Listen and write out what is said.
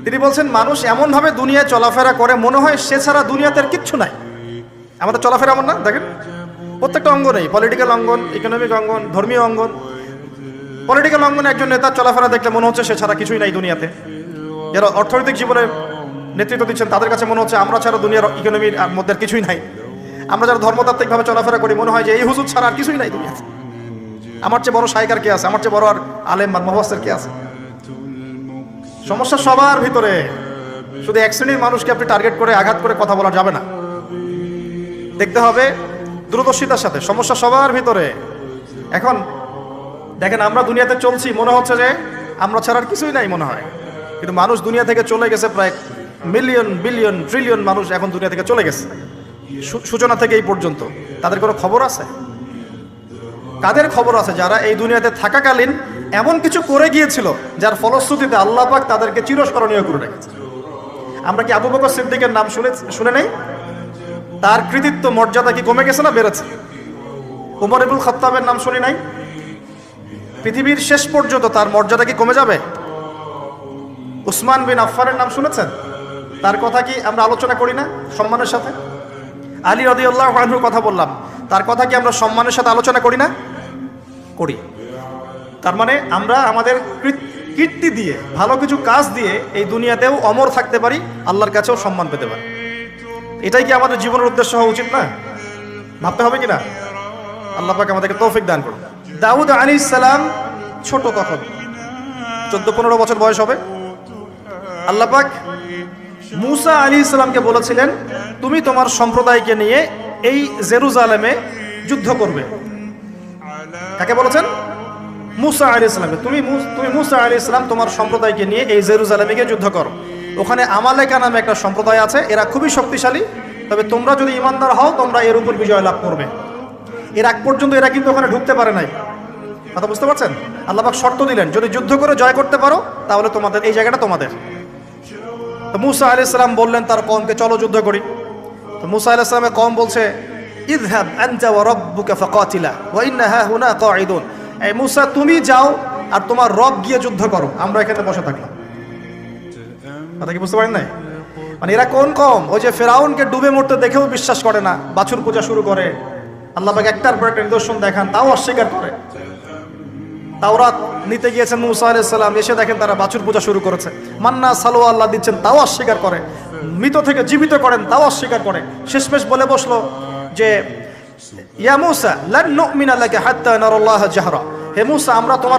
তিনি বলছেন মানুষ এমনভাবে দুনিয়ায় চলাফেরা করে মনে হয় সে ছাড়া দুনিয়াতে আর কিচ্ছু নাই। আমাদের চলাফেরা এমন না? দেখেন প্রত্যেকটা অঙ্গনেই, পলিটিক্যাল অঙ্গন, ইকোনমিক অঙ্গন, ধর্মীয় অঙ্গন। পলিটিক্যাল অঙ্গনে একজন নেতার চলাফেরা দেখলে মনে হচ্ছে সে ছাড়া কিছুই নাই দুনিয়াতে। যারা অর্থনৈতিক জীবনে নেতৃত্ব দিচ্ছেন তাদের কাছে মনে হচ্ছে আমরা ছাড়া দুনিয়ার ইকোনমির মধ্যে আর কিছুই নাই। আমরা যারা ধর্মতাত্ত্বিকভাবে চলাফেরা করি মনে হয় যে এই হুজুর ছাড়া আর কিছুই নাই দুনিয়াতে। আমার চেয়ে বড় শায়ক আর কে আছে, আমার চেয়ে বড় আর আলেম আর মুফাসসির কে আছে? সমস্যা সবার ভিতরে, শুধু এক শ্রেণীর মানুষকে আপনি টার্গেট করে আঘাত করে কথা বলা যাবে না। দেখতে হবে দূরদর্শিতার সাথে, সমস্যা সবার ভিতরে। এখন দেখেন আমরা দুনিয়াতে চলছি মনে হচ্ছে যে আমরা ছাড়া আর কিছুই নাই মনে হয়, কিন্তু মানুষ দুনিয়া থেকে চলে গেছে প্রায় মিলিয়ন বিলিয়ন ট্রিলিয়ন মানুষ এখন দুনিয়া থেকে চলে গেছে সূচনা থেকে এই পর্যন্ত। তাদের কোনো খবর আছে? কাদের খবর আছে? যারা এই দুনিয়াতে থাকাকালীন এমন কিছু করে গিয়েছিল যার ফলশ্রুতিতে আল্লাহ পাক তাদেরকে চিরস্মরণীয় করে রেখেছে। আমরা কি আবু বকর সিদ্দিকের নাম শুনে নেই? তার কৃতিত্ব মর্যাদা কি কমে গেছে না বেড়েছে? উমর ইবনুল খাত্তাবের নাম শুনি নাই? পৃথিবীর শেষ পর্যন্ত তার মর্যাদা কি কমে যাবে? উসমান বিন আফফানের নাম শুনেছেন? তার কথা কি আমরা আলোচনা করি না সম্মানের সাথে? আলী রাদিয়াল্লাহু আনহুর কথা বললাম, তার কথা কি আমরা সম্মানের সাথে আলোচনা করি না? করি। তার মানে আমরা আমাদের কীর্তি দিয়ে, ভালো কিছু কাজ দিয়ে এই দুনিয়াতেও অমর থাকতে পারি, আল্লাহর কাছেও সম্মান পেতে পারি। এটাই কি আমাদের জীবনের উদ্দেশ্য হওয়া উচিত না? ভাবতে হবে কিনা? আল্লাহ পাক আমাদেরকে তৌফিক দান করুন। দাউদ আলাইহিস সালাম ছোট, তখন 14-15 বছর বয়স হবে। আল্লাহ পাক মূসা আলাইহিস সালামকে বলেছিলেন তুমি তোমার সম্প্রদায়কে নিয়ে এই জেরুজালেমে যুদ্ধ করবে। কাকে বলেছেন? মূসা আলাইহিস সালামকে। তুমি মূসা আলাইহিস সালাম তোমার সম্প্রদায়কে নিয়ে এই জেরুজালেমে গিয়ে যুদ্ধ করো। ওখানে আমালেকা নামে একটা সম্প্রদায় আছে, এরা খুবই শক্তিশালী, তবে তোমরা যদি ইমানদার হও তোমরা এর উপর বিজয় লাভ করবে। এর আগ পর্যন্ত এরা কিন্তু ওখানে ঢুকতে পারে নাই। কথা বুঝতে পারছেন? আল্লাহ পাক শর্ত দিলেন যদি যুদ্ধ করে জয় করতে পারো তাহলে তোমাদের এই জায়গাটা তোমাদের। তো মূসা আলাইহিস সালাম বললেন তার কওমকে চলো যুদ্ধ করি। তো মূসা আলাইহিস সালামের কওম বলছে ইযহাব আনতা ওয়া রাব্বুকা ফাকাতিলা ওয়া ইন্না হাহুনা কাঈদুন। এই মূসা তুমি যাও আর তোমার রব গিয়ে যুদ্ধ করো, আমরা এখানে বসে থাকলাম। কথা কি বুঝতে পারেন নাই? মানে এরা কোন কওম? ওই যে ফেরাউনকে ডুবে মরতে দেখেও বিশ্বাস করে না, বাছুর পূজা শুরু করে। আল্লাহ পাক একটার পর একটা নিদর্শন দেখান, তাও অস্বীকার করে। তাওরাত নিতে গিয়েছেন মূসা আলাইহিস সালাম, এসে দেখেন তারা বাছুর পূজা শুরু করেছে। মান্না সালোয়া আল্লাহ দিচ্ছেন, তাও অস্বীকার করে। মৃত থেকে জীবিত করেন, তাও অস্বীকার করে। শেষমেশ বলে বসলো যে ইয়া মূসা লান নুমিনা লাকা হাত্তা নারাল্লাহ জাহরা। হে মূসা আমরা তোমার